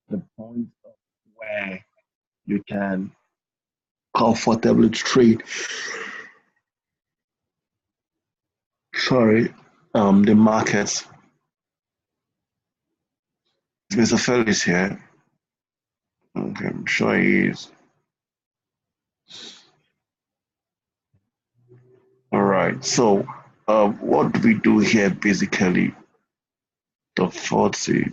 the point of where you can comfortably trade. Sorry, the markets. Mr. Felix here. Okay, I'm sure he is. All right. So, what do we do here basically? The 40.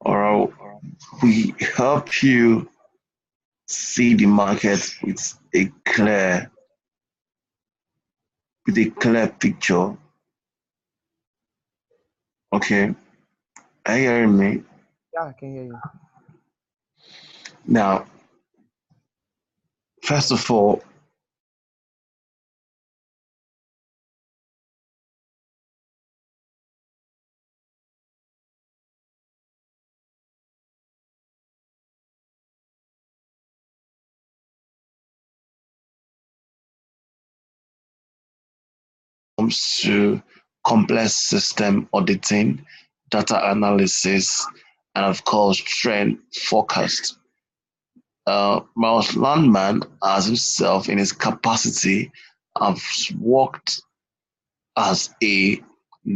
All right. We help you see the market with a clear picture. Okay. Are you hearing me? Yeah, I can hear you. Now, first of all, comes to complex system auditing, data analysis, and of course, trend forecast. Miles Landman, as himself in his capacity, has worked as a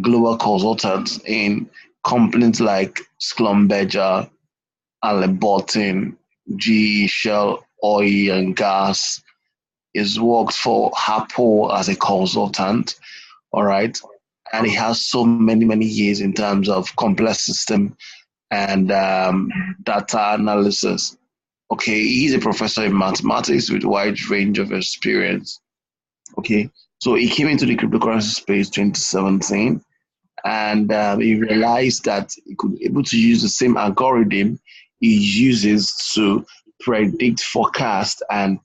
global consultant in companies like Schlumberger, Halliburton, GE, Shell, Oil and Gas. He's worked for Apple as a consultant, all right? And he has so many years in terms of complex system and data analysis. Okay, he's a professor in mathematics with a wide range of experience. Okay, so he came into the cryptocurrency space 2017, and he realized that he could be able to use the same algorithm he uses to predict, forecast, and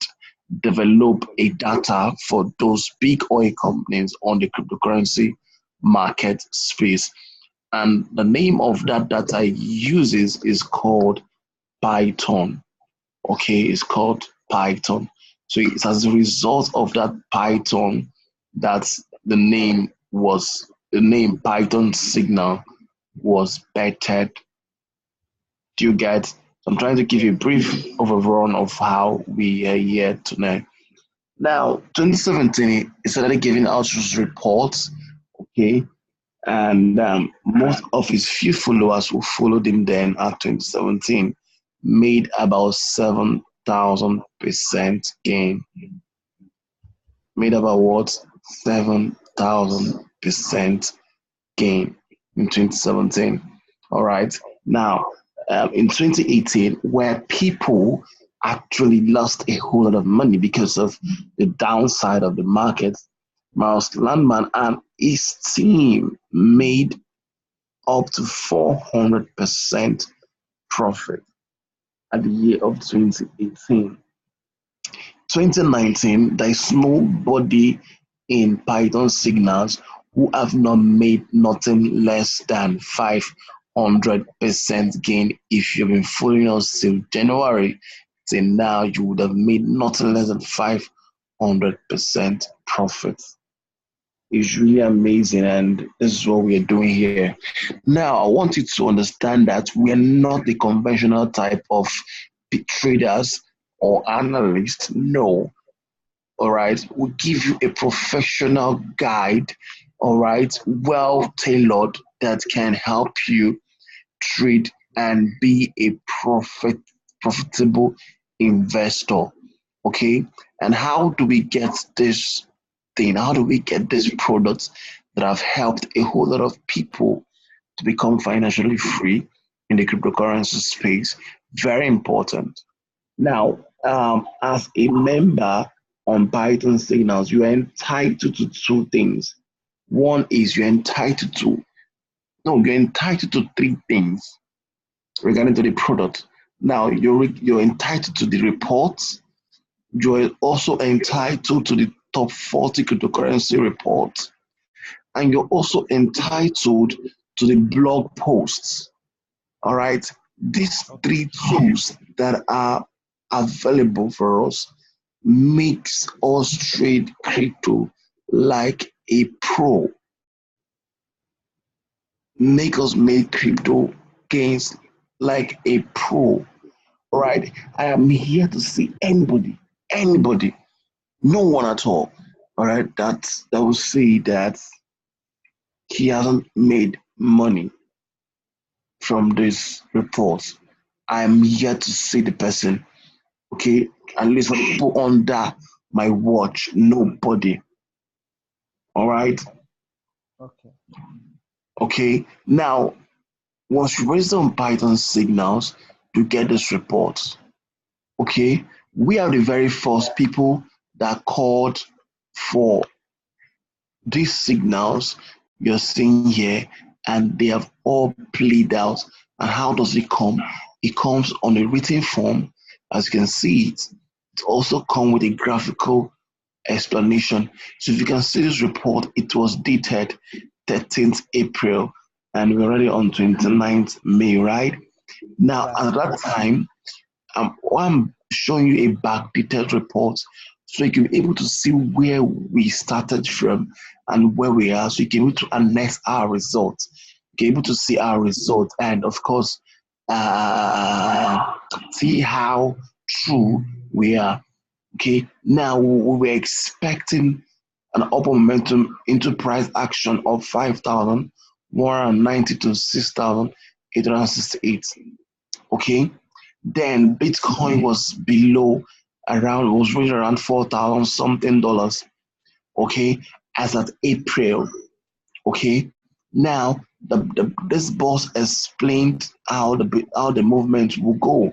develop a data for those big oil companies on the cryptocurrency market space. And the name of that data he uses is called Python. Okay, it's called Python. So it's as a result of that Python that the name Python signal was bettered. Do you get? So I'm trying to give you a brief overrun of how we are here tonight. Now, 2017, he started giving out his reports, okay, and most of his few followers who followed him then at 2017 made about 7,000% gain. Made about what? 7,000% gain in 2017. All right. Now, in 2018, where people actually lost a whole lot of money because of the downside of the market, Miles Landman and his team made up to 400% profit at the year of 2018. 2019, there is nobody in Python signals who have not made nothing less than 500% gain. If you've been following us since January till now, you would have made nothing less than 500% profit. It's really amazing, and this is what we are doing here. Now, I want you to understand that we are not the conventional type of traders or analysts. No, all right. We give you a professional guide, all right, well tailored that can help you trade and be a profitable investor. Okay. And how do we get this thing? How do we get these products that have helped a whole lot of people to become financially free in the cryptocurrency space? Very important. Now, as a member on Python Signals, you are entitled to two things. One is you're entitled to three things regarding to the product. Now, you're entitled to the reports. You're also entitled to the top 40 cryptocurrency reports. And you're also entitled to the blog posts. All right. These three tools that are available for us makes us trade crypto like a pro. Make us make crypto gains like a pro. All right. I am here to see anybody, no one at all. All right. That will say that he hasn't made money from this report. I'm here to see the person. Okay. At least for the people under my watch, nobody. All right. Okay. Okay. Now, once you register on Python signals to get this report, okay, we are the very first people that called for these signals you're seeing here, and they have all played out. And how does it come? It comes on a written form, as you can see it. It also comes with a graphical explanation. So if you can see this report, it was dated 13th April, and we're already on 29th May, right? Now, Yeah. at that time, I'm showing you a backdated report so you can be able to see where we started from and where we are, so you can be able to annex our results. You can be able to see our results and, of course, see how true we are. Okay, now we were expecting an upper momentum into price action of 5,190 to 6,868. Okay, then Bitcoin was below around, it was really around 4,000 something dollars. Okay, as at April. Okay, now this boss explained how the movement will go.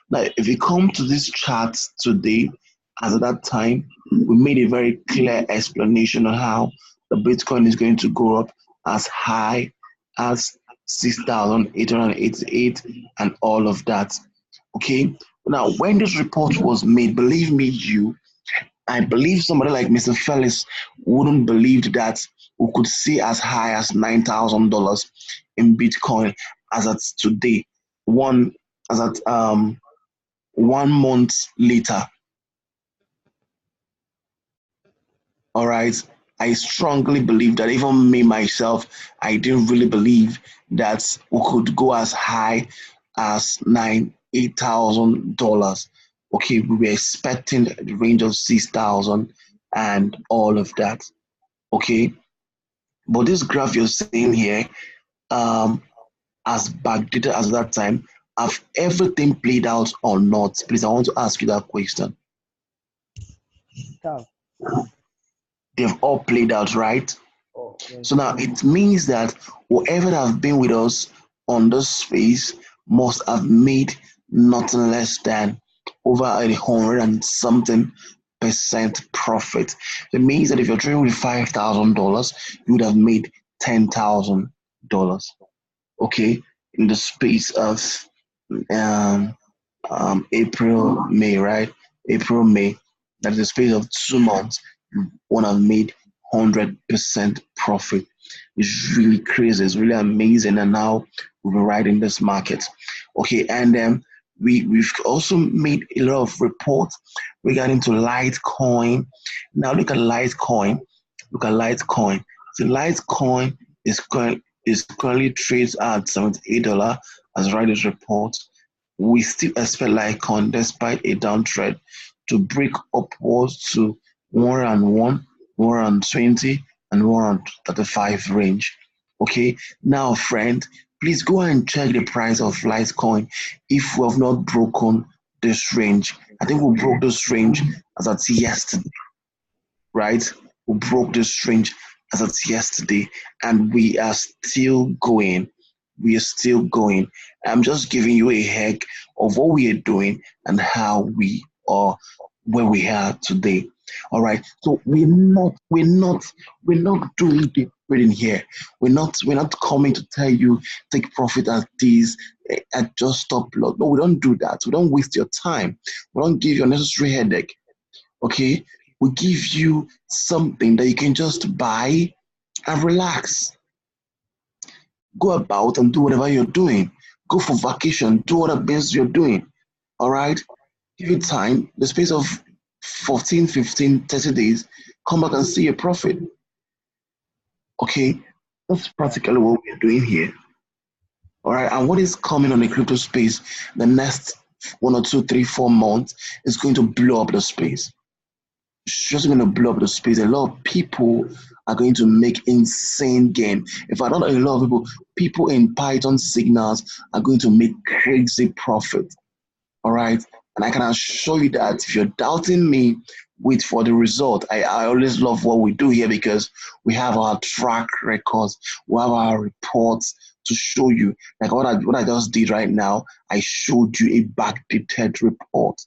Now, if you come to this chart today, as at that time, we made a very clear explanation on how the Bitcoin is going to go up as high as 6,888 and all of that. Okay. Now, when this report was made, believe me, I believe somebody like Mr. Felix wouldn't believe that we could see as high as $9,000 in Bitcoin as at today. One as at 1 month later. All right. I strongly believe that even me myself, I didn't really believe that we could go as high as $8,000. Okay, we were expecting the range of 6,000 and all of that. Okay, but this graph you're seeing here, um, as backdated as that time, have everything played out or not? Please, I want to ask you that question. Calm. They've all played out, right? Oh, yes. So now it means that whoever have been with us on this space must have made nothing less than over 100 and something percent profit. It means that if you're trading with $5,000, you would have made $10,000. Okay, in the space of um, April, May, right? April, May. That is the space of 2 months. You want to have made 100% profit. It's really crazy. It's really amazing. And now we'll be riding this market. Okay, and we've also made a lot of reports regarding to Litecoin. Now look at Litecoin. Look at Litecoin. So Litecoin is currently trades at $78 as right this report. We still expect Litecoin, despite a downtrend, to break upwards to 101, 120, and 135 range. Okay, now, friend, please go and check the price of Litecoin if we have not broken this range. I think we broke this range as at yesterday, right? We broke this range as of yesterday, and we are still going. We are still going. I'm just giving you a heck of what we are doing and how we are where we are today. All right. So we're not doing deep trading here. We're not coming to tell you take profit at this at just stop loss. No, we don't do that. We don't waste your time. We don't give you unnecessary headache. Okay, we give you something that you can just buy and relax. Go about and do whatever you're doing. Go for vacation, do whatever business you're doing. All right, give it time, the space of 14, 15, 30 days, come back and see your profit. Okay, that's Yeah. practically what we're doing here. All right, and what is coming on the crypto space the next 1 or 2, 3, 4 months is going to blow up the space. It's just going to blow up the space. A lot of people are going to make insane gain. If I don't know, a lot of people in Python signals are going to make crazy profit. All right. And I can assure you that if you're doubting me, wait for the result. I always love what we do here because we have our track records, we have our reports to show you. Like what I just did right now, I showed you a backdated report.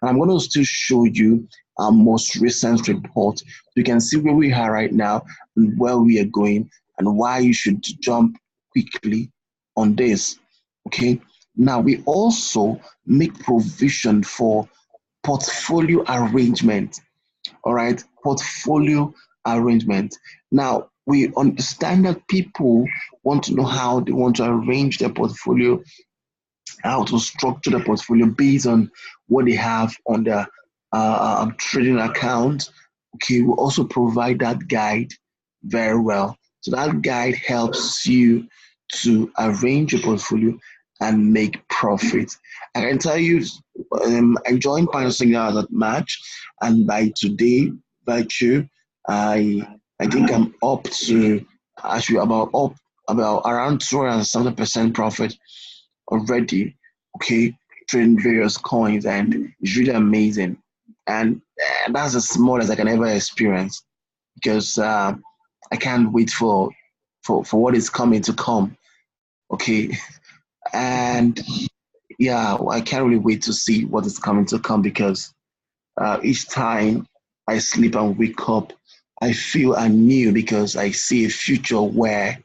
And I'm going to still show you our most recent report. So you can see where we are right now and where we are going and why you should jump quickly on this. Okay. Now, we also make provision for portfolio arrangement. All right, portfolio arrangement. Now, we understand that people want to know how they want to arrange their portfolio, how to structure the portfolio based on what they have on their trading account. Okay, we also provide that guide very well. So that guide helps you to arrange your portfolio and make profit. I can tell you, I joined Pioneer Signal at March, and by today, by June, I think I'm up to actually about around 270% profit already, okay, trading various coins, and it's really amazing. And that's as small as I can ever experience because I can't wait for what is coming to come, okay. And yeah, I can't really wait to see what is coming to come because each time I sleep and wake up, I feel anew because I see a future where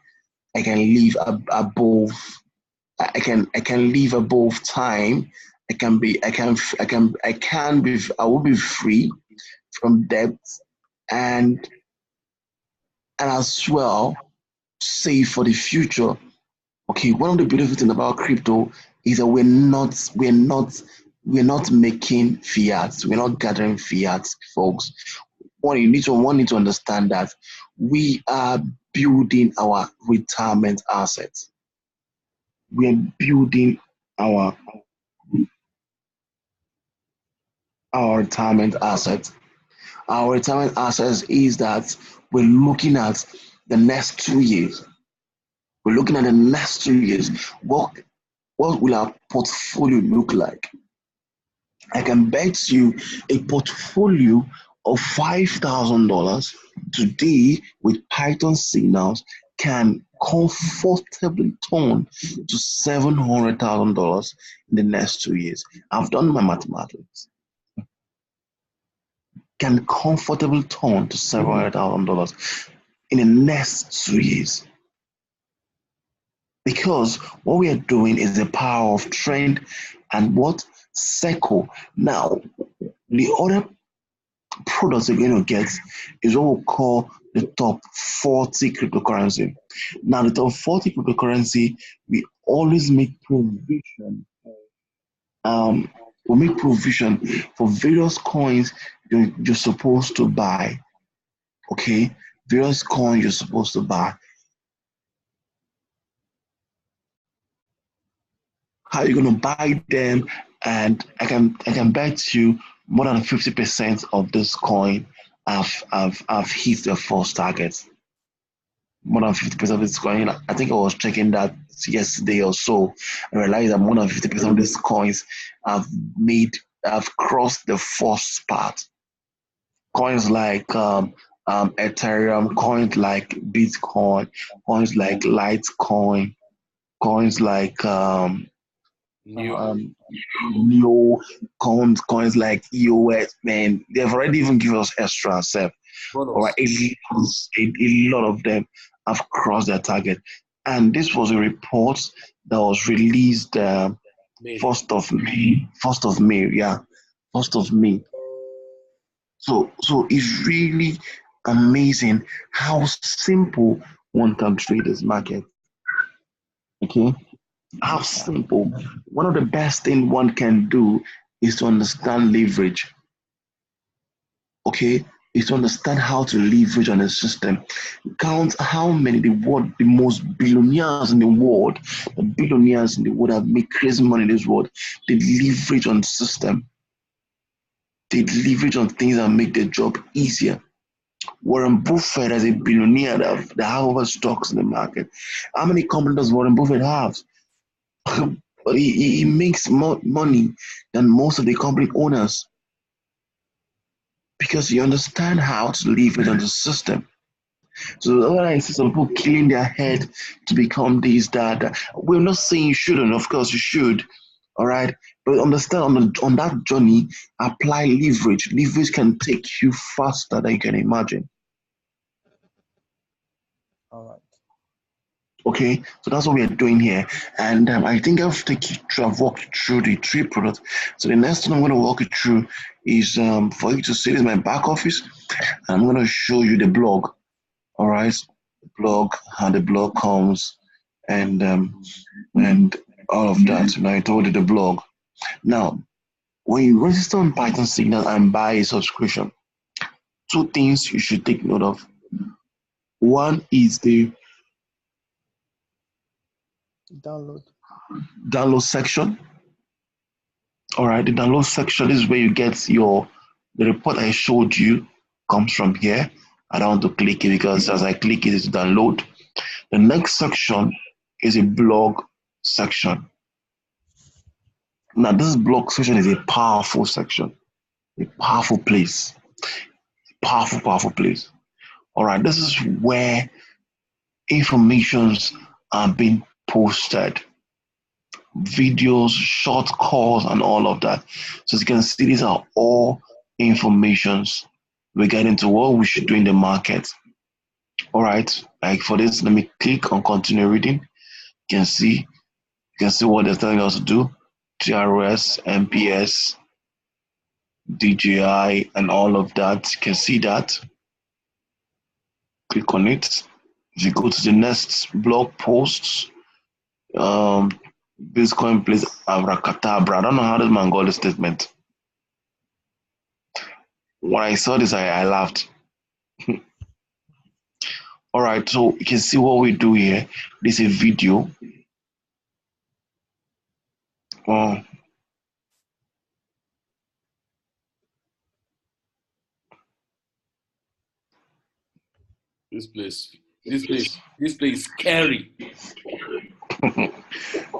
I can live above I can live above time. I will be free from debt and as well save for the future. Okay, one of the beautiful things about crypto is that we're not making fiat. We're not gathering fiat, folks. One need to understand that we are building our retirement assets. We are building our our retirement assets. Our retirement assets is that we're looking at the next 2 years. We're looking at the next 2 years. What will our portfolio look like? I can bet you a portfolio of $5,000 today with Python signals can comfortably turn to $700,000 in the next 2 years. I've done my mathematics. Can comfortably turn to $700,000 in the next 2 years. Because what we are doing is the power of trend and what Circle. Now, the other products you're going to get is what we call the top 40 cryptocurrency. Now, the top 40 cryptocurrency, we always make provision. Um, we make provision for various coins you're supposed to buy. Okay, various coins you're supposed to buy. How are you going to buy them? And I can bet you more than 50% of this coin have hit their first target. More than 50% of this coin. I think I was checking that yesterday or so. I realized that more than 50% of these coins have made have crossed the first part. Coins like Ethereum, coins like Bitcoin, coins like Litecoin, coins like Uh-huh. Neo, coins like EOS, man, they've already even given us extra step. All right, Bonus. a lot of them have crossed their target. And this was a report that was released May. 1st of May, yeah, 1st of May. So it's really amazing how simple one can trade this market. Okay, how simple. One of the best thing one can do is to understand leverage. Okay, is to understand how to leverage on the system. Count how many the most billionaires in the world, the billionaires in the world have made crazy money in this world. They leverage on the system. They leverage on things that make their job easier. Warren Buffett as a billionaire that have over stocks in the market. How many companies does Warren Buffett have? But he makes more money than most of the company owners because you understand how to leverage on the system. So when I see some people killing their head to become this, that, we're not saying you shouldn't. Of course, you should. All right. But understand on that journey, apply leverage. Leverage can take you faster than you can imagine. All right. Okay, so that's what we are doing here, and I think I've walked you through the three products. So the next thing I'm going to walk you through is for you to see this is my back office, and I'm going to show you the blog. All right, the blog, how the blog comes, and all of that. And I told you the blog. Now, when you register on Python Signal and buy a subscription, two things you should take note of. One is the download section. All right, the download section is where you get the report I showed you comes from here. I don't want to click it because as I click it, it's download. The next section is a blog section. Now, this blog section is a powerful section, a powerful place, powerful place. All right, this is where informations are being posted. Videos, short calls, and all of that. So as you can see, these are all informations regarding to what we should do in the market. All right, like for this, let me click on continue reading. You can see what they're telling us to do. TRS, MPS, DJI, and all of that. You can see that. Click on it. If you go to the next blog posts, Bitcoin plays abracadabra. I don't know how this man got the statement. When I saw this, I laughed. All right, so you can see what we do here. This is a video. This place scary.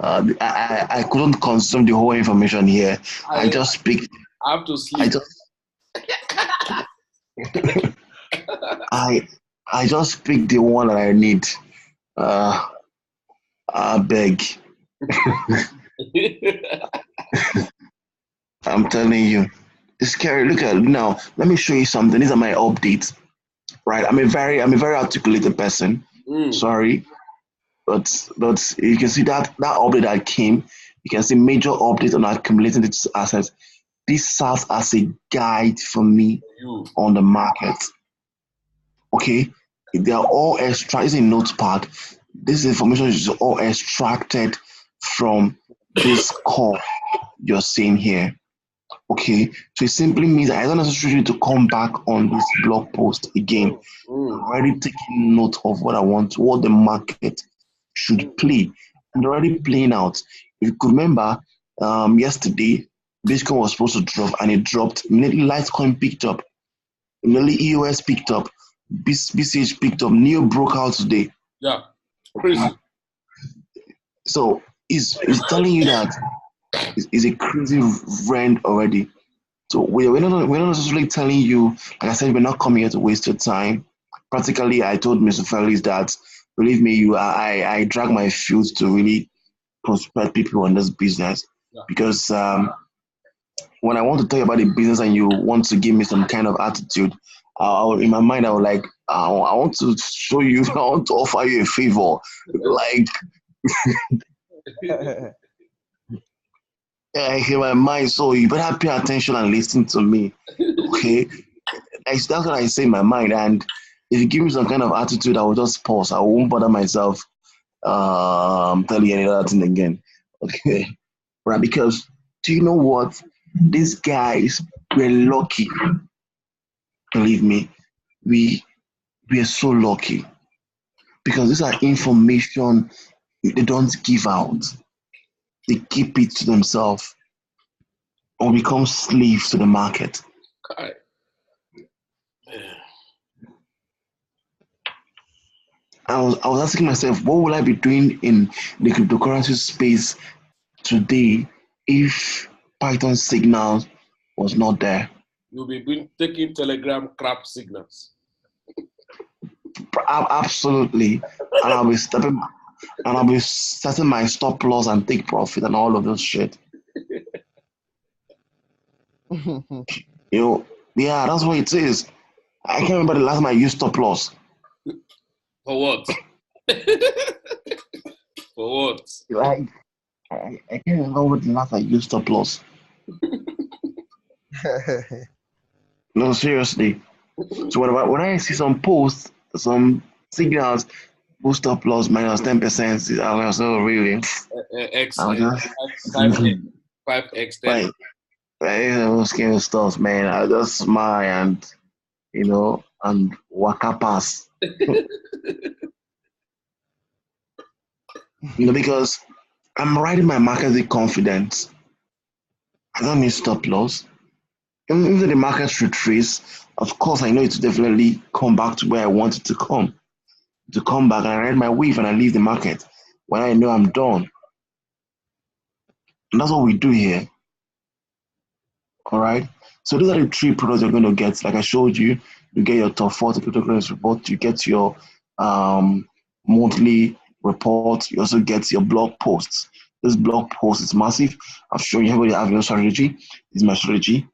I couldn't consume the whole information here. I just picked. I have to sleep. I just picked the one that I need. I beg. I'm telling you, it's scary. Look at it now. Let me show you something. These are my updates. Right, I'm a very articulated person. Sorry, but you can see that update that came. You can see major updates on accumulating these assets. This serves as a guide for me on the market. Okay, they are all extracted in Notepad. This information is all extracted from this call you're seeing here. Okay, so it simply means I don't necessarily need to come back on this blog post again. I'm already taking note of what I want, what the market should play, and already playing out. If you could remember, yesterday, Bitcoin was supposed to drop, and it dropped. Immediately, Litecoin picked up. Immediately, EOS picked up. BCH picked up. NEO broke out today. Yeah, crazy. So it's telling you that it's a crazy rent already. So we're not necessarily telling you, like I said, we're not coming here to waste your time. Practically, I told Mr. Felix that, believe me, I drag my feet to really prospect people on this business. Yeah. Because when I want to tell you about the business and you want to give me some kind of attitude, in my mind, I was like, I want to show you, I want to offer you a favor. Like, in my mind, so you better pay attention and listen to me. Okay? That's what I say in my mind. And if you give me some kind of attitude, I will just pause. I won't bother myself telling you any other thing again. Okay? Right? Because do you know what? These guys were lucky. Believe me, we we are so lucky because these are information they don't give out. They keep it to themselves or become slaves to the market. Kai. I was asking myself, what will I be doing in the cryptocurrency space today if Python signal was not there? You'll be taking Telegram crap signals. Absolutely. And I'll be setting my stop loss and take profit and all of those shit. You know, yeah, that's what it is. I can't remember the last time I used stop loss. For what? For what? Like, I can't remember what the last I used stop loss. No, seriously. So when I see some posts, some signals, boost stop loss minus 10%, I was so really. X, I was just 5x, 10. like, those kind of stuff, man. I just smile and and waka pass. Because I'm riding my market with confidence. I don't need stop loss. Even if the market retrace, of course, I know it will definitely come back to where I want it to come. To come back and I ride my wave and I leave the market when I know I'm done. And that's what we do here. All right. So those are the three products you're going to get. Like I showed you, you get your top 40 cryptocurrency report, you get your monthly report, you also get your blog posts. This blog post is massive. I've shown you everybody have your strategy. This is my strategy.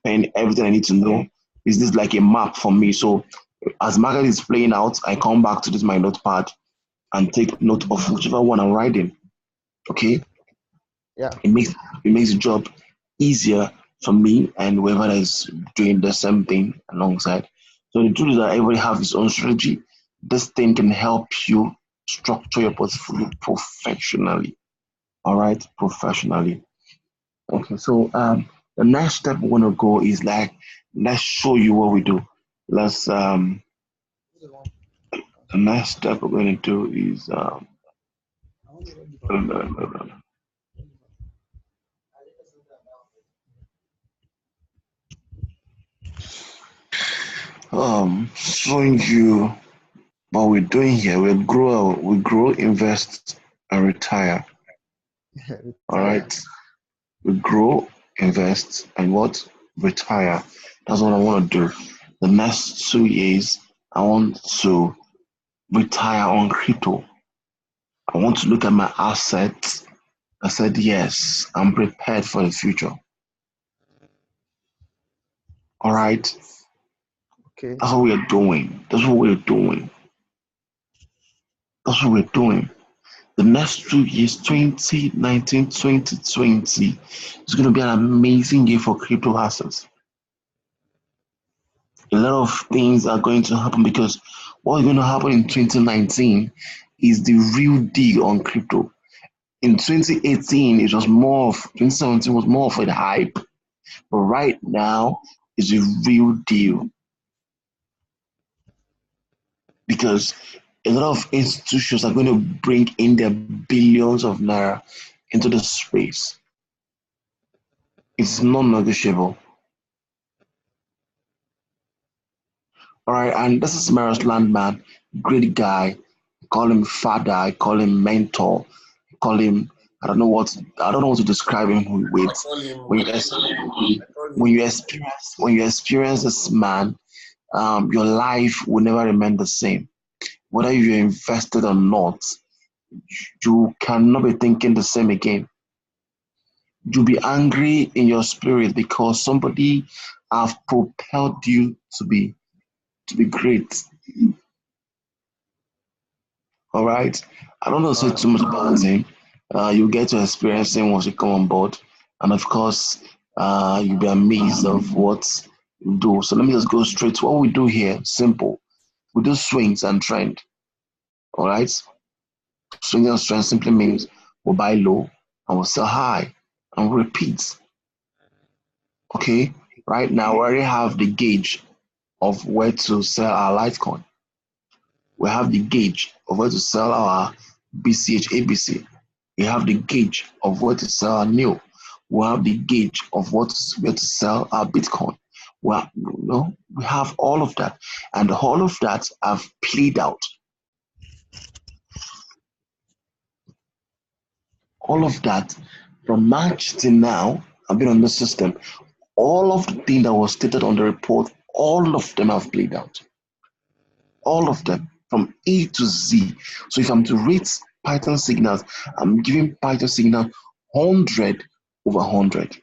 And everything I need to know. Is this like a map for me? So as market is playing out, I come back to this my notepad and take note of whichever one I'm writing. Okay? Yeah. It makes the job easier for me and whoever is doing the same thing alongside. So the truth is that everybody have his own strategy. This thing can help you structure your portfolio professionally. All right, professionally. Okay, so the next step we're gonna go is like let's show you what we do. Let's the next step we're gonna do is showing you what we're doing here. We grow, invest, and retire. All right. We grow, invest, and what? Retire. That's what I want to do. The next 2 years, I want to retire on crypto. I want to look at my assets. I said, yes, I'm prepared for the future. All right. Okay. That's what we're doing. That's what we're doing. That's what we're doing. The next 2 years, 2019, 2020, is going to be an amazing year for crypto assets. A lot of things are going to happen because what's going to happen in 2019 is the real deal on crypto. In 2018, 2017 was more of a hype, but right now is a real deal because a lot of institutions are going to bring in their billions of naira into the space. It's non-negotiable. All right, and this is Maris Landman, great guy. I call him father. I call him mentor. I call him. I don't know what to describe him with. When you experience this man, your life will never remain the same. Whether you're invested or not, you cannot be thinking the same again. You'll be angry in your spirit because somebody have propelled you to be great. All right. I don't know say too much about him. You get to experience him once you come on board, and of course, you'll be amazed of what you do. So let me just go straight to what we do here. Simple. We do swings and trend. All right. Swings and trend simply means we'll buy low and we'll sell high and we'll repeat. Okay. Right now, we already have the gauge. of where to sell our Litecoin. We have the gauge of where to sell our BCH ABC. We have the gauge of where to sell our NIO. We have the gauge of where to sell our Bitcoin. Well, we have all of that, and all of that have played out. All of that from March till now, I've been on the system. All of the things that was stated on the report, all of them have played out. All of them from A to Z. So if I'm to rate Python signals, I'm giving Python signal 100 over 100.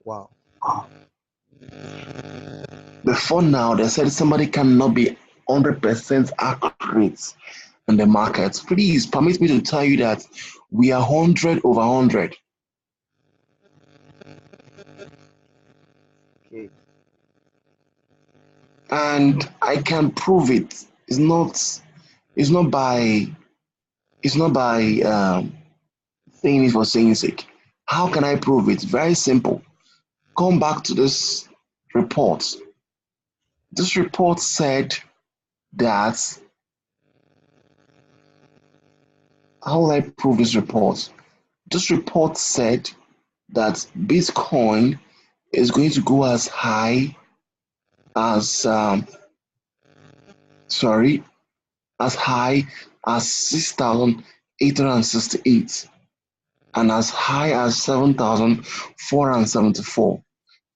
Wow. Before now, they said somebody cannot be 100% accurate in the market. Please permit me to tell you that we are 100 over 100. Okay. And I can prove it. It's not by saying it for saying sake. How can I prove it? Very simple. Come back to this report. This report said that, how will I prove this report? This report said that Bitcoin is going to go as high as as high as 6,868 and as high as 7,474.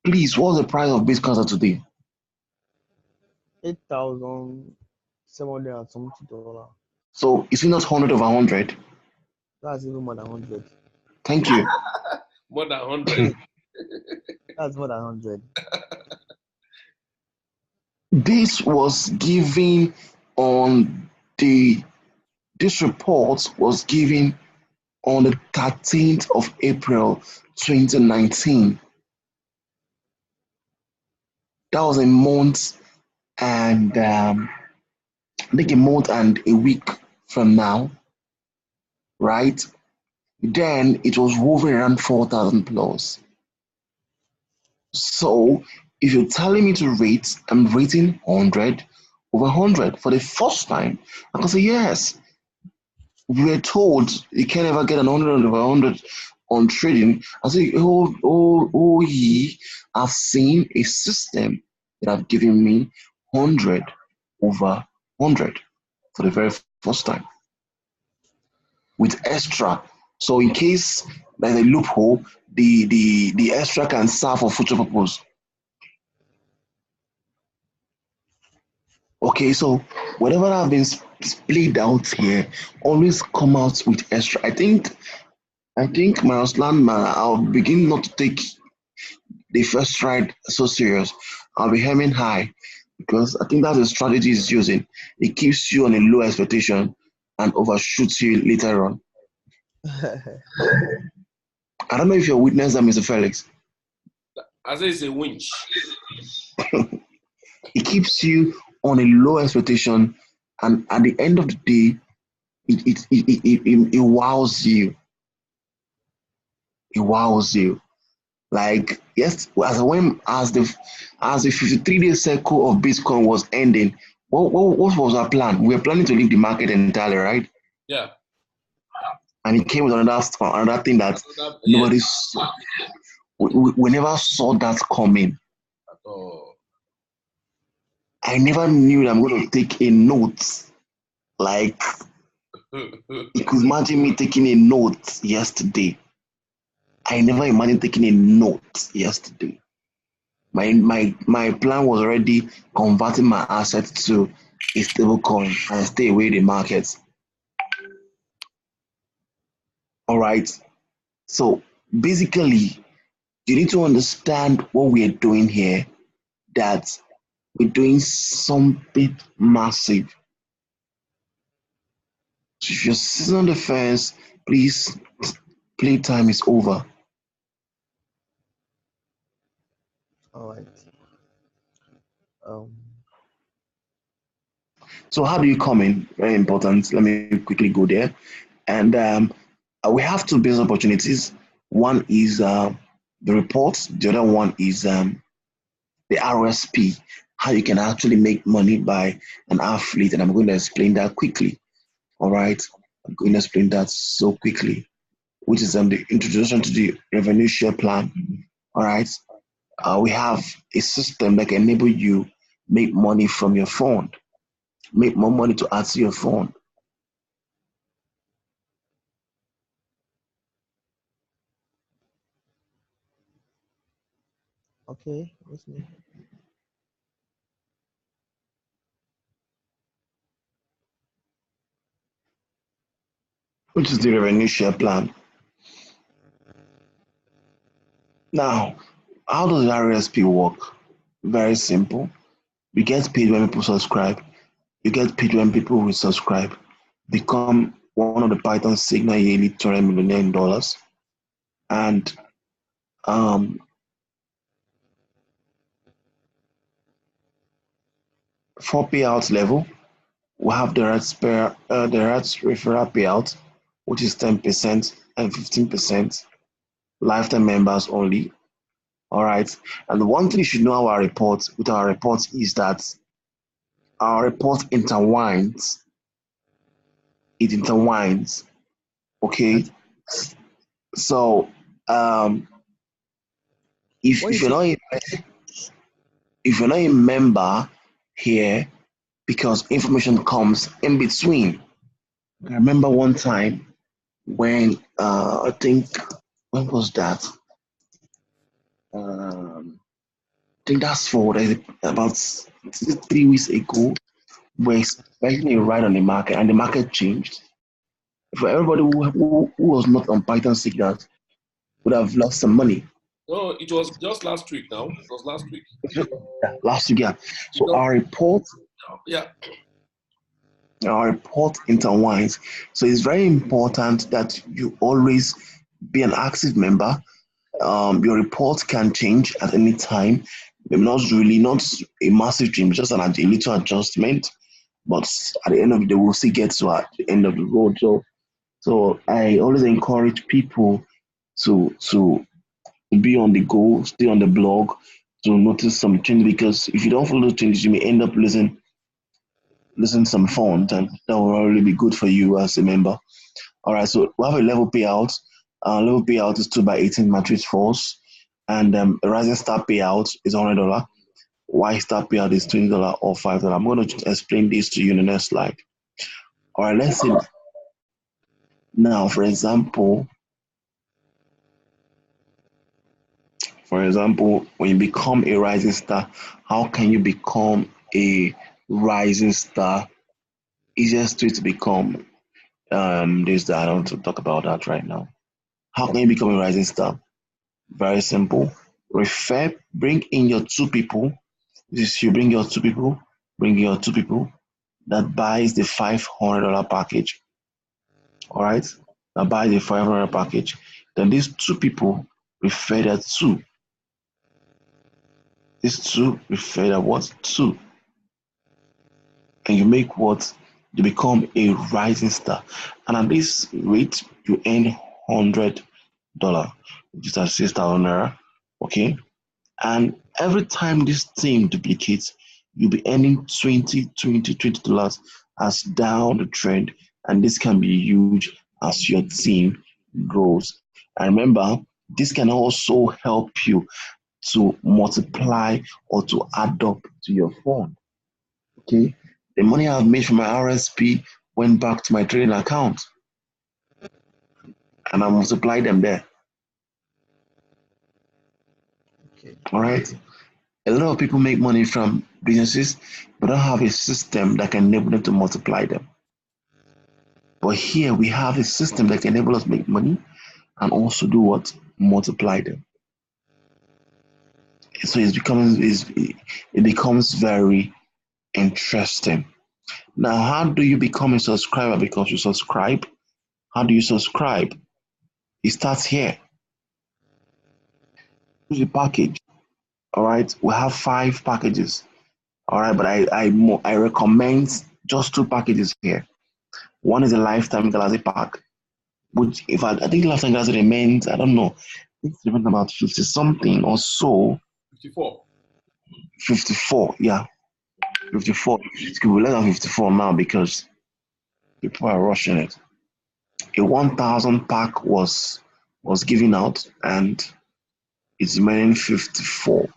Please, what's the price of Bitcoin today? 8,700 and something $. So is it not 100 over 100? That's even more than 100. Thank you. More than 100. That's more than 100. This was given on this report was given on the 13th of April 2019. That was a month and I think a month and a week from now, right? Then it was hovering around 4,000 plus. So if you're telling me to rate, I'm rating 100 over 100 for the first time. I can say yes. We were told you can never get an 100 over 100 on trading. I say, oh, ye, I've seen a system that have given me 100 over 100 for the very first time with extra. So in case there's a loophole, the extra can serve for future purpose. Okay, so whatever I've been split out here, always come out with extra. I think Miles Landman, I'll begin not to take the first ride so serious. I'll be aiming high because I think that's the strategy he's using. It keeps you on a low expectation and overshoots you later on. I don't know if you're witness that, Mr. Felix. I say it's a winch. It keeps you on a low expectation, and at the end of the day, it wows you. It wows you. Like yes, as the 53-day cycle of Bitcoin was ending, what was our plan? We were planning to leave the market entirely, right? Yeah. And it came with another thing that nobody saw. We never saw that coming. At all. I never knew that I'm going to take a note. Like, you could imagine me taking a note yesterday. I never imagined taking a note yesterday. My plan was already converting my assets to a stable coin and stay away the markets. All right. So basically, you need to understand what we are doing here, that we're doing something massive. So if you're sitting on the fence, please, playtime is over. All right. So how do you come in? Very important. Let me quickly go there. And we have two business opportunities. One is the report. The other one is the RSP, how you can actually make money by an affiliate, and I'm going to explain that quickly. All right, I'm going to explain that so quickly, which is the introduction to the revenue share plan. All right, we have a system that can enable you make money from your phone, make more money to add to your phone. Okay, listening. Which is the revenue share plan. Now, how does the RSP work? Very simple. You get paid when people subscribe. You get paid when people who subscribe become one of the Python Signal yearly $200 million. And um, for payout level, we have the RATS referral payout, which is 10% and 15%, lifetime members only. All right. And the one thing you should know with our reports is that our report intertwines. It intertwines. Okay. That's So um, if, when you if you're say not if you're not a member here, because information comes in between. I remember one time when I think when was that? I think that's about 3 weeks ago. We're expecting a ride on the market, and the market changed. For everybody who was not on Python signals would have lost some money. No, it was just last week now. It was last week. Yeah, last year. So Because, yeah. Our report intertwines. So it's very important that you always be an active member. Your report can change at any time. Maybe not a massive change, just a little adjustment. But at the end of the day, we'll still get to at the end of the road. So I always encourage people to be on the go, stay on the blog, to notice some change, because if you don't follow the changes, you may end up losing some funds, and that will really be good for you as a member. All right, so we have a level payout. Level payout is 2 by 18 matrix force, and a rising star payout is $100. Y star payout is $20 or $5. I'm going to explain this to you in the next slide. All right, let's see. Now, for example, when you become a rising star, how can you become a rising star? Easiest way to become this that I don't want to talk about that right now. How can you become a rising star? Very simple. Bring in your two people. This you bring your two people that buys the $500 package. All right, that buys the $500 package. Then these two people refer that two. These two refer that what? Two. And you make what? You become a rising star. And at this rate, you earn $100, which is at 6,000 naira. Okay. And every time this team duplicates, you'll be earning $20 as down the trend. And this can be huge as your team grows. And remember, this can also help you to multiply or to add up to your fund. Okay. The money I've made from my RSP went back to my trading account, and I multiplied them there. okay. All right. A lot of people make money from businesses, but don't have a system that can enable them to multiply them. But here we have a system that can enable us make money and also do what? Multiply them. So it becomes very interesting. Now, how do you become a subscriber? Because you subscribe. How do you subscribe? It starts here. Choose a package. All right, we have 5 packages. All right, but I recommend just 2 packages here. One is a lifetime Galaxy pack, which if I think lifetime Galaxy remains, I don't know, it's remains about 50 something or so. 54. 54. Yeah, 54. It could be less than 54 now because people are rushing it. A 1,000 pack was given out, and it's remaining 54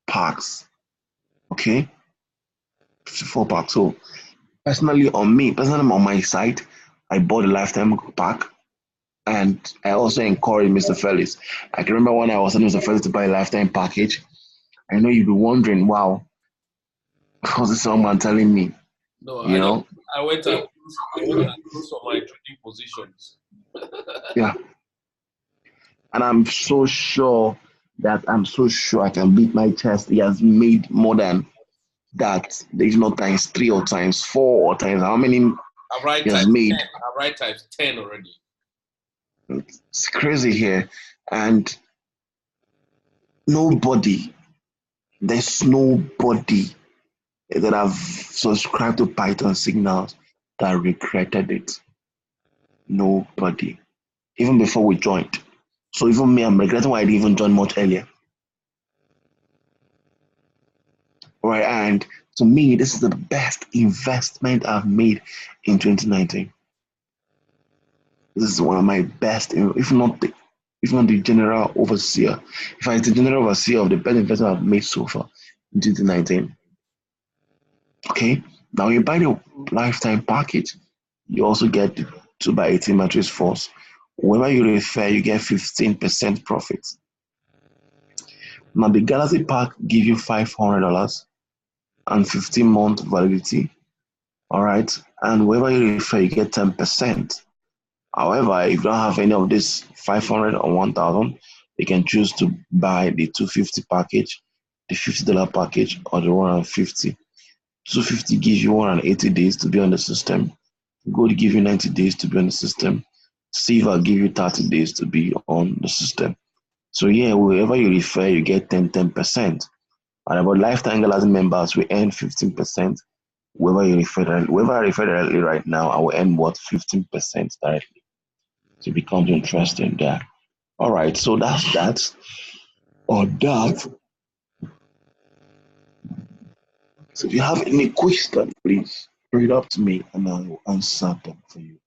packs. Okay, 54 packs. So personally on my side, I bought a lifetime pack, and I also encouraged Mr. Felix. I can remember when I was telling Mr. Felix to buy a lifetime package. I know you'd be wondering, wow, was this someone telling me? No, You know, I went and closed for my trading positions. yeah. And I'm so sure I can beat my chest. He has made more than that. There's no times 3 or times 4 or times how many I've right he has times made. 10. I've right times 10 already. It's crazy here. And there's nobody that have subscribed to Python signals that regretted it. Nobody. Even before we joined. So even me, I'm regretting why I didn't even join much earlier. Right, and to me, this is the best investment I've made in 2019. This is one of my best, if not the general overseer. If I it's the general overseer of the best investment I've made so far in 2019. Okay, now you buy the lifetime package, you also get the 2x18 mattress force. Whenever you refer, you get 15% profit. Now the Galaxy pack give you $500 and 15-month validity. All right, and wherever you refer, you get 10%. However, if you don't have any of this 500 or 1,000, you can choose to buy the 250 package, the $50 package, or the 150. 250 gives you 180 days to be on the system. Gold give you 90 days to be on the system. Silver give you 30 days to be on the system. So yeah, wherever you refer, you get 10%. And about lifetime Galaxy members, we earn 15%. Whoever I refer directly right now, I will earn what 15% directly. So it becomes interesting there. All right, so that's that. Or that. So if you have any question, please bring it up to me and I will answer them for you.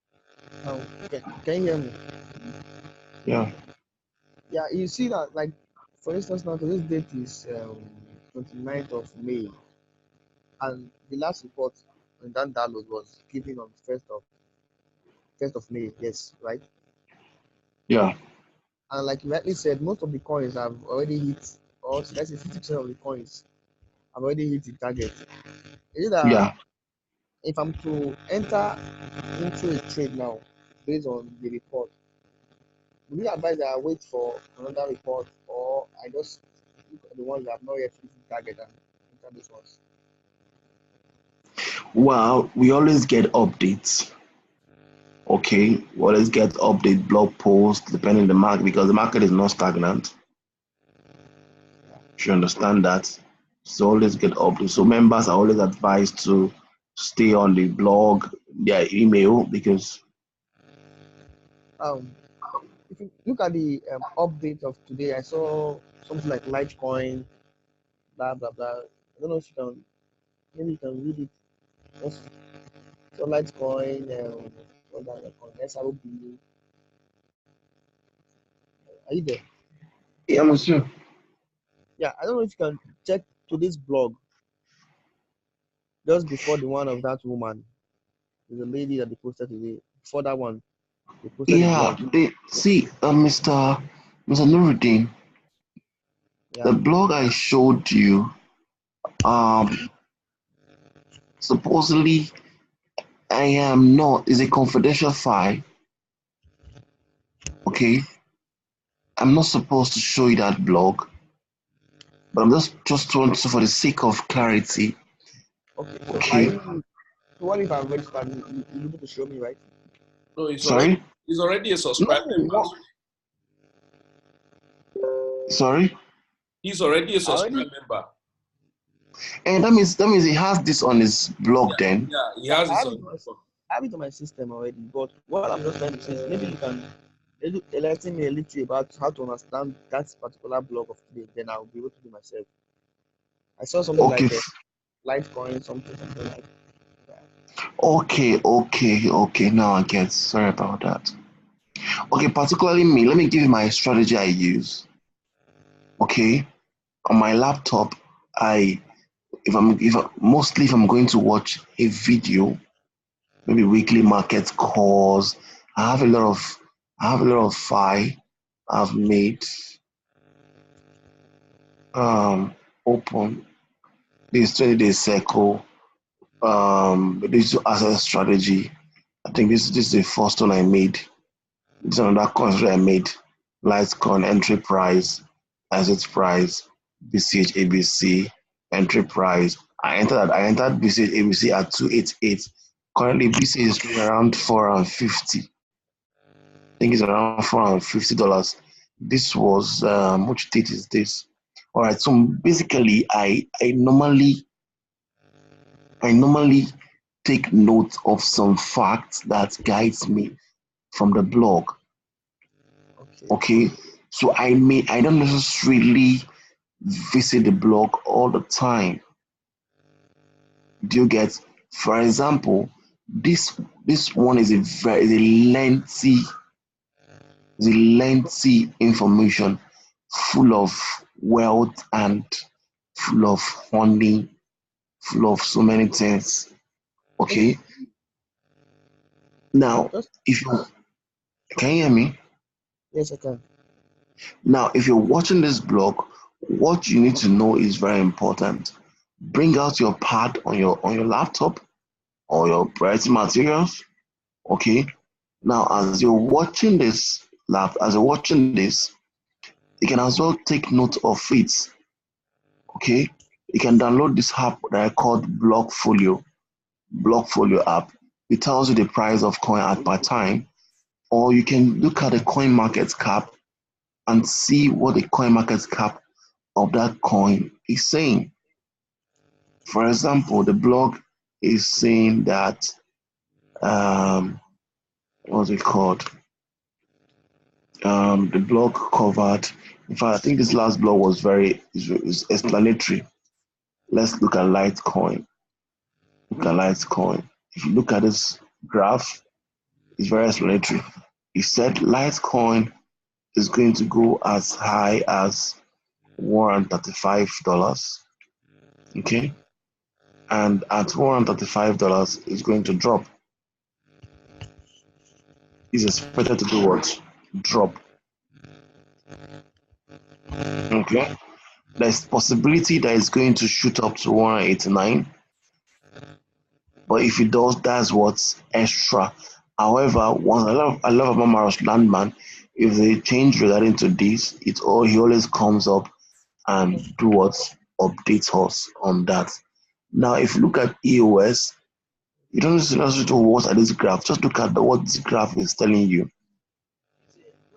Can you hear me? Yeah. Yeah, you see that, like, for instance, now today's date is 29th of May, and the last report on that download was given on first of May. Yes, right. Yeah. And like you rightly said, most of the coins have already hit, or let's say 50% of the coins have already hit the target. Is it that Yeah. if I'm to enter into a trade now based on the report, would you advise that I wait for another report, or I just look at the ones that have not yet hit the target and enter these ones? Well, we always get updates. Okay. We always get update blog posts depending on the market because the market is not stagnant. If you understand that. So always get updates. So members are always advised to stay on the blog, their email, because Um, if you look at the update of today, I saw something like Litecoin, blah blah blah. I don't know if you can, maybe you can read it. Just so Litecoin, what that coin, SROB. Are you there? yeah, monsieur. Yeah, I don't know if you can check today's blog just before the one of that woman. There's a lady that they posted today. Before that one, they posted the Yeah, blog. see, Mr. Nuruddin, Yeah. the blog I showed you, um, supposedly I am not, is a confidential file, okay? I'm not supposed to show you that blog, but I'm just want to, for the sake of clarity, Okay. So are okay? you? So what if I'm registered? You able to show me, right? No, Sorry? he's already a No. subscribed member. What? Sorry? He's already a I already. subscribed member. And that means he has this on his blog then. Yeah, he Yeah, has I his have it own. on my, I have it on my system already. But what I'm just trying to say is maybe you can enlighten me a little about how to understand that particular blog of today. Then I'll be able to do myself. I saw something Okay, like a Litecoin, something like that. okay. Now I get. Sorry about that. Okay, particularly me. Let me give you my strategy I use. Okay, on my laptop, I if I'm going to watch a video, maybe weekly market calls, I have a lot of file I've made open. This 20-day cycle, this asset strategy. I think this is the first one I made. This is another coin I made. Litecoin entry price, asset price, BCH ABC entry price. I entered BCH ABC at 288. Currently BCH is trading around 450. I think it's around $450. This was which date is this? All right, so basically I normally take note of some facts that guides me from the blog. Okay. Okay, so I don't necessarily visit the blog all the time. Do you get? For example, this one is is a lengthy information, full of wealth and full of honey, full of so many things. Okay, now Just if you can you hear me? yes, I can. Now, if you're watching this blog, what you need to know is very important. Bring out your pad on your laptop or your writing materials. Okay. Now, as you're watching this, you can as well take note of it. Okay. You can download this app that I called Blockfolio app. It tells you the price of coin at per time, or you can look at the coin market cap and see what the coin market cap of that coin is saying. For example, the blog is saying that what's it called? The blog covered. In fact, I think this last blog was is explanatory. Let's look at Litecoin. If you look at this graph, it's very explanatory. It said Litecoin is going to go as high as $135. Okay, and at $135, it's going to drop. Is expected to do what? Drop. Okay. There's possibility that it's going to shoot up to 189. But if it does, that's what's extra. However, one I love about Maros Landman, if they change regarding to this, he always comes up and do what? Updates us on that. Now if you look at EOS, you don't necessarily to what at this graph, just look at what this graph is telling you.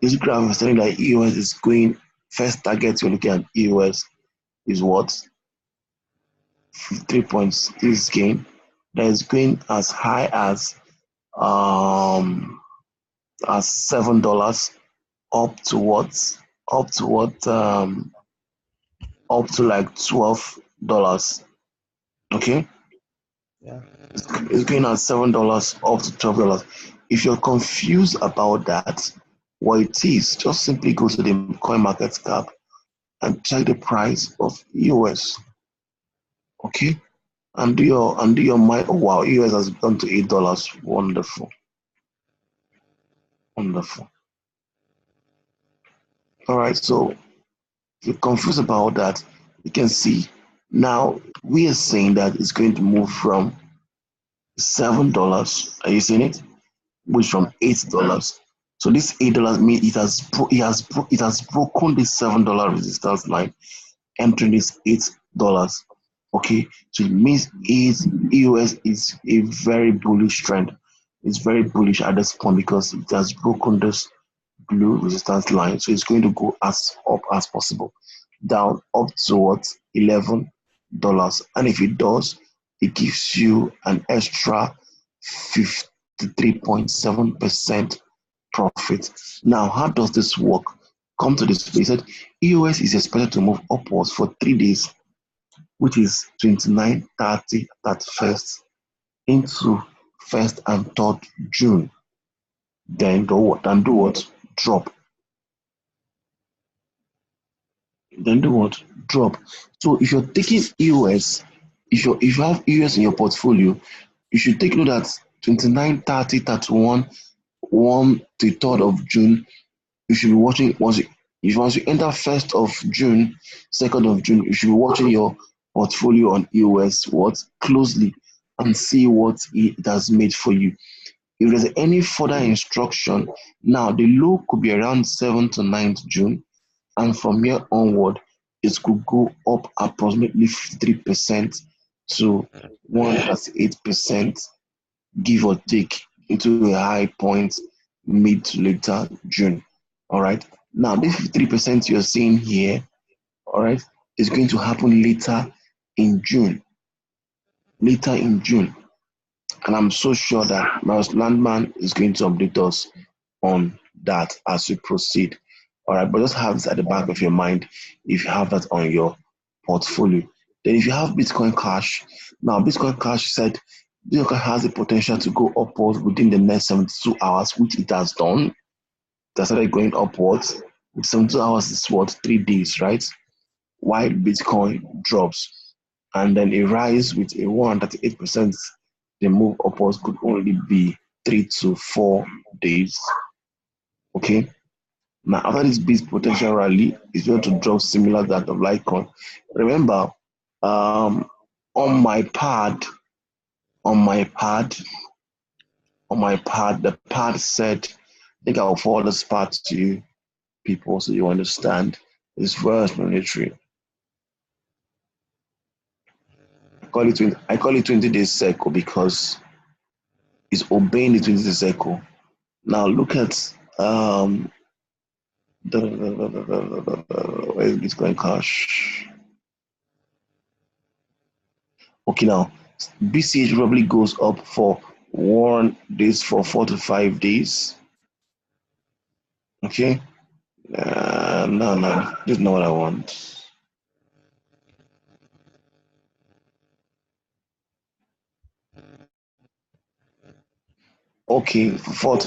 This graph is telling that EOS is going, first target you're looking at EOS is what? 3 points this gain. That is going as high as $7 up to what? Up to what? Up to like $12. Okay? Yeah. It's going at $7 up to $12. If you're confused about that, what it is, just simply go to the coin market cap and check the price of EOS. Okay? And do your mind. Oh wow, EOS has gone to $8. Wonderful. Wonderful. All right, so if you're confused about that, you can see now we are saying that it's going to move from $7. Are you seeing it? Which from $8. So this $8 means it has broken the $7 resistance line, entering this $8. Okay, so it means EOS is a very bullish trend. It's very bullish at this point because it has broken this blue resistance line. So it's going to go as up as possible, down up to what? $11. And if it does, it gives you an extra 53.7% profit. Now, how does this work? Come to this. They said EOS is expected to move upwards for 3 days. which is 29, 30, 31st into 1st and 3rd June. Then do what? Drop. Then do what? Drop. So if you're taking EOS, if you have EOS in your portfolio, you should take note that 29, 30, 31, 1 to 3rd of June, you should be watching once you enter 1st of June, 2nd of June, you should be watching your portfolio on EOS closely and see what it has made for you. If there's any further instruction, now the low could be around 7th to 9th June, and from here onward, it could go up approximately 53% to 138%, give or take, into a high point mid to later June. All right. Now, this 53% you're seeing here, all right, is going to happen later in June. Later in June. And I'm so sure that Miles Landman is going to update us on that as we proceed. All right, but just have this at the back of your mind if you have that on your portfolio. Then if you have Bitcoin Cash, now Bitcoin Cash said Bitcoin has the potential to go upwards within the next 72 hours, which it has done. It has started going upwards. 72 hours is what? 3 days, right? While Bitcoin drops and then a rise with a 138%, the move upwards could only be 3 to 4 days. Okay. Now, after this big potential rally, it's going to drop similar to that of Litecoin. Remember, on my pad, the pad said, I think I'll forward this part to you people so you understand. It's very explanatory. I call it 20 days cycle because it's obeying the 20 days cycle. Now look at where is Bitcoin Cash? Okay, now BCH probably goes up for 1 day for 4 to 5 days. Okay. No, this is not what I want. Okay, for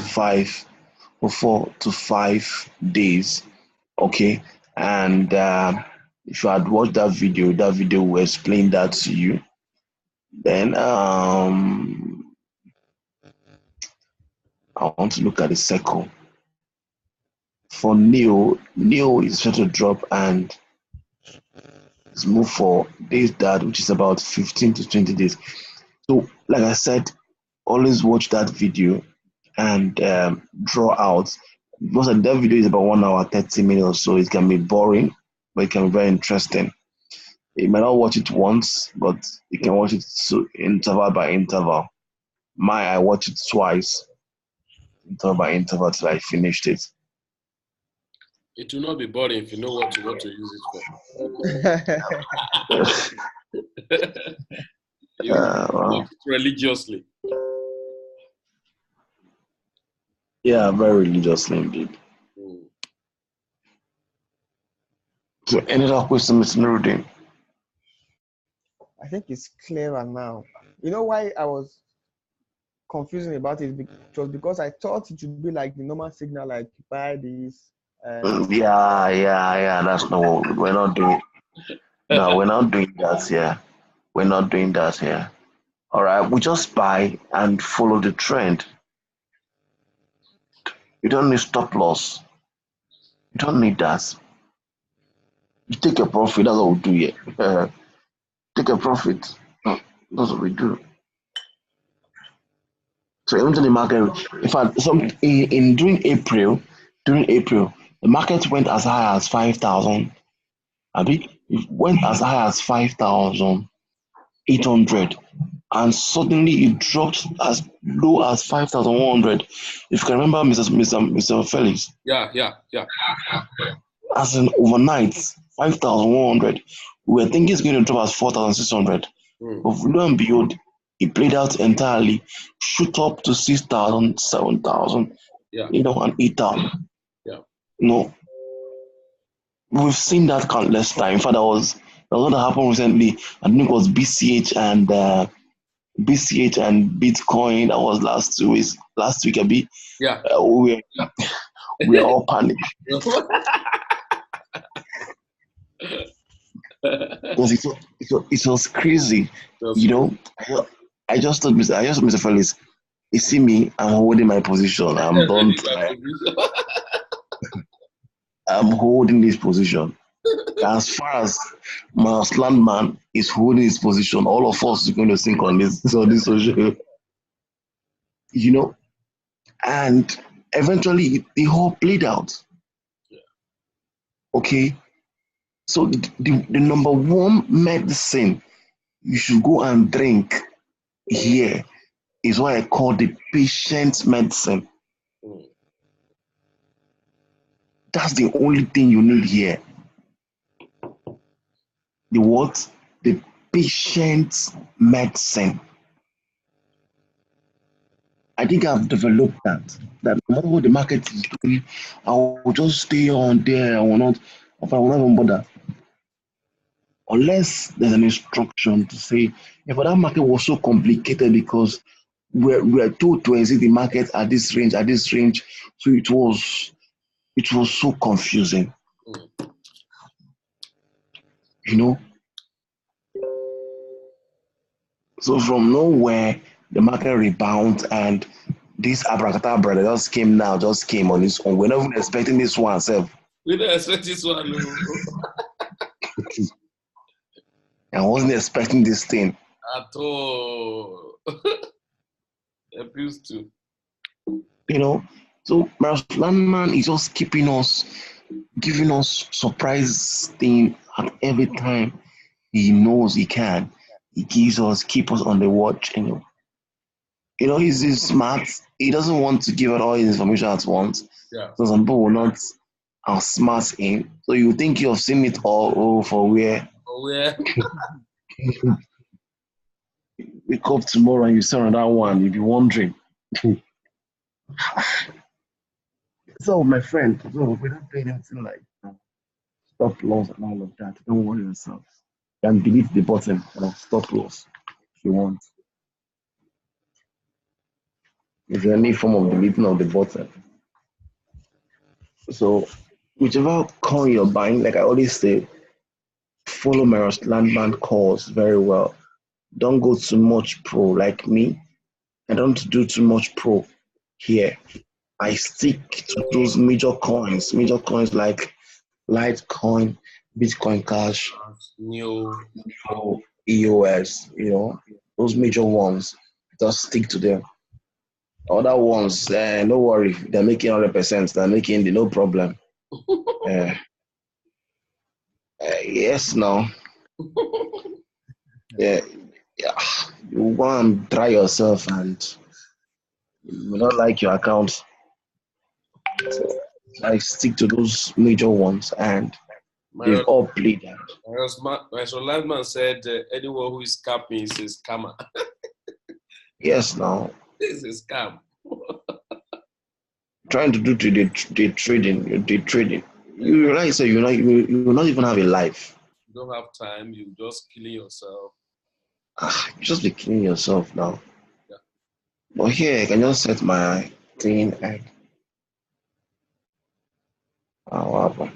4 to 5 days. Okay, and if you had watched that video will explain that to you. Then I want to look at the circle. For Neo is set to drop and it's moved for days that, which is about 15 to 20 days. So, like I said, always watch that video and draw out. Most of that video is about 1 hour, 30 minutes, so it can be boring, but it can be very interesting. You might not watch it once, but you can watch it interval by interval. I watched it twice, interval by interval, till I finished it. It will not be boring if you know what you want to use it for. You watch it religiously. Yeah, very religiously indeed. So, any other question, Mr. Nuruddin? I think it's clearer now. You know why I was confusing about it? It was because I thought it would be like the normal signal, like buy this. Yeah. That's not what we're not doing. No, we're not doing that here. We're not doing that here. All right, we just buy and follow the trend. You don't need stop loss. You don't need that. You take a profit. That's what we do here. Take a profit. That's what we do. So even to the market, in fact, during April, the market went as high as 5,000. It went as high as 5,800, and suddenly it dropped as low as 5,100. If you can remember, Mr. Felix. Yeah. As in overnight, 5,100. We were thinking it's going to drop as 4,600. But lo and behold, it played out entirely, shoot up to 6,000, 7,000, and 8,000. Yeah. We've seen that countless times. In fact, what happened recently. I think it was BCH and Bitcoin. That was last 2 weeks. Last week, a bit. Yeah. We are all panicked because it was crazy. You know, I just told Mr. Felix, you see me, I'm holding my position. I'm holding this position. As far as my landman is holding his position, all of us are going to sink on this social, you know, and eventually the whole played out. Okay, so the number one medicine you should go and drink here is what I call the patient medicine. That's the only thing you need here. The what? The patient medicine. I think I've developed that. That no matter what the market is doing, I will just stay on there. I will not even bother. Unless there's an instruction to say, yeah, but that market was so complicated because we're told to exit the market at this range. So it was so confusing. You know? So from nowhere, the market rebounds and this abracadabra that just came on its own. We're not even expecting this one, self. We don't expect this one. I wasn't expecting this thing. At all. Appeals to. You know, so Maros Landman is just giving us surprise thing at every time he knows he can. He keep us on the watch, he's smart. He doesn't want to give out all his information at once. Yeah. So some people will not outsmart him. So you think you've seen it all, for where? For where? Wake up tomorrow and you see another one, you'll be wondering. So my friend, we don't pay anything like stop loss and all of that. Don't worry yourself. You can delete the button of stop loss if you want. If you any form of deleting of the button. So whichever coin you're buying, like I always say, follow Maros Landman calls very well. Don't go too much pro like me. I don't do too much pro here. I stick to those major coins like Litecoin, Bitcoin Cash, Neo, EOS, those major ones. Just stick to them. Other ones, no worry, they're making 100%, they're making no problem. Yes, no. Yeah, you want to try yourself and you not like your account. So I stick to those major ones and they've all played out. My Landman said anyone who is scamming is a scammer. Yes, now. This is a scam. Trying to do day trading. You realize that you will not even have a life. You don't have time, you just killing yourself. You just be killing yourself now. Yeah. But here I can just set my thing and what happened?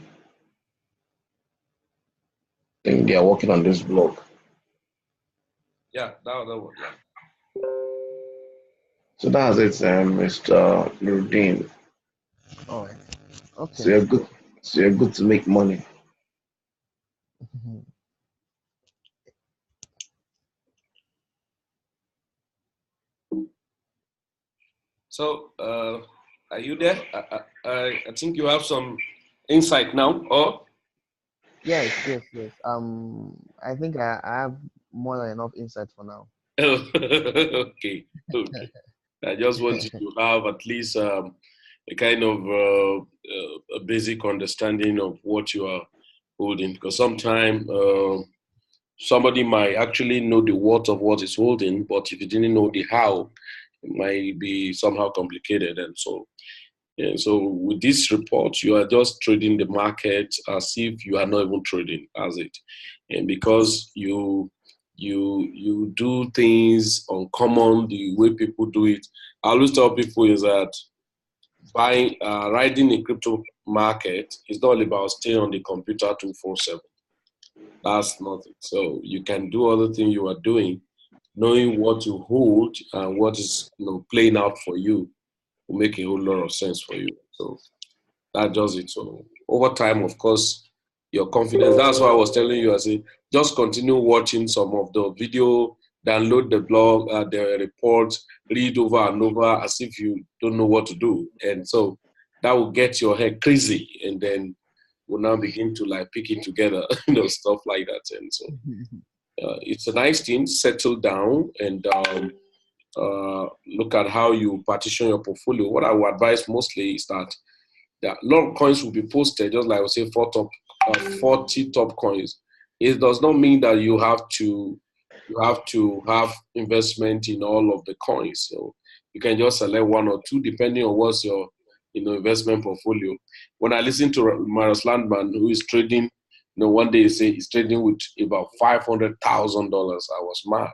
I think they are working on this blog. Yeah, that one. Yeah. So that's it, Mr. Nurdin. All right. Okay. So you're good to make money. So, are you there? I think you have some insight now, or? Yes. I think I have more than enough insight for now. Okay. I just want you to have at least a kind of a basic understanding of what you are holding, because sometimes somebody might actually know the what of what is holding, but if you didn't know the how, it might be somehow complicated. And so And so with this report, you are just trading the market as if you are not even trading as it. And because you do things uncommon the way people do it. I always tell people is that riding in crypto market is not about staying on the computer 24/7. That's not it. So you can do other things you are doing, knowing what you hold and what is playing out for you will make a whole lot of sense for you. So that does it. So over time, of course, your confidence. That's why I was telling you. I said just continue watching some of the video, download the blog, the reports, read over and over as if you don't know what to do, and so that will get your head crazy, and then we'll now begin to like pick it together, stuff like that. And so it's a nice thing. Settle down and look at how you partition your portfolio. What I would advise mostly is that a lot of coins will be posted, just like I would say 40 top coins. It does not mean that you have to have investment in all of the coins. So you can just select one or two depending on what's your investment portfolio. When I listen to Marius Landman, who is trading, one day he say he's trading with about $500,000. I was mad.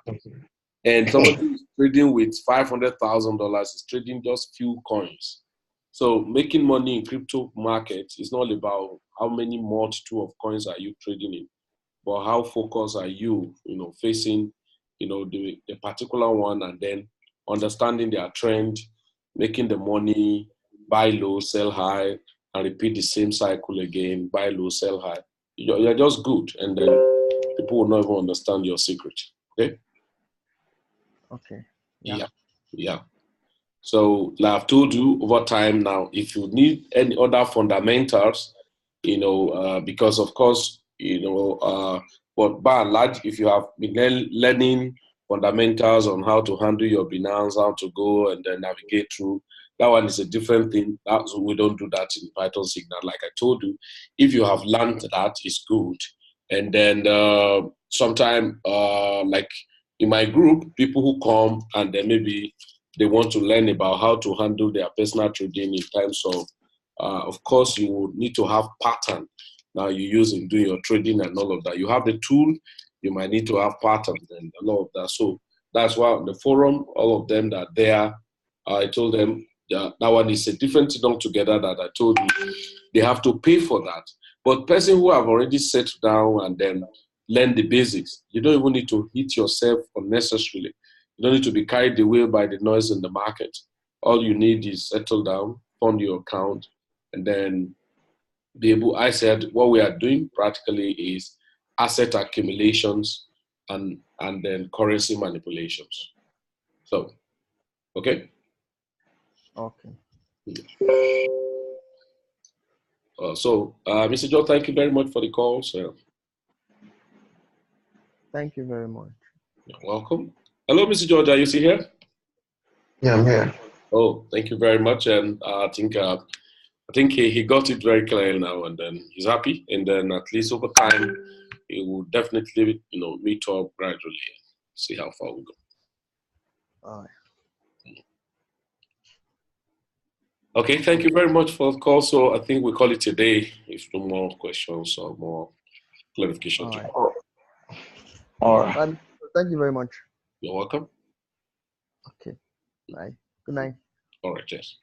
And somebody who's trading with $500,000 is trading just few coins. So making money in crypto markets is not about how many multitude of coins are you trading in, but how focused are you, facing, the particular one, and then understanding their trend, making the money, buy low, sell high, and repeat the same cycle again, buy low, sell high. You're just good, and then people will not even understand your secret. Okay? Okay. Yeah. So, like I've told you over time now, if you need any other fundamentals, because of course, but by and large, if you have been learning fundamentals on how to handle your Binance, how to go and then navigate through, that one is a different thing. We don't do that in Python Signal. Like I told you, if you have learned that, it's good. And then sometime, like in my group, people who come and then maybe they want to learn about how to handle their personal trading in terms of course, you would need to have pattern now you use in doing your trading and all of that. You have the tool, you might need to have patterns and all of that. So that's why on the forum, all of them that are there, I told them that one is a different thing altogether that I told you. They have to pay for that. But person who have already settled down and then learn the basics, you don't even need to hit yourself unnecessarily. You don't need to be carried away by the noise in the market. All you need is settle down, fund your account, and then be able. I said what we are doing practically is asset accumulations and then currency manipulations. So, okay. Okay. Mr. Joe, thank you very much for the call. So, Thank you very much. you're welcome. Hello, Mr. George, are you still here? Yeah, I'm here. Oh, thank you very much. And I think he got it very clear now, and then he's happy. And then at least over time, he will definitely, meet up gradually, see how far we go. All right. Okay, thank you very much for the call. So I think we call it a day. If no more questions or more clarification. All right. All right. Thank you very much. You're welcome. Okay. Bye. Good night. All right, yes.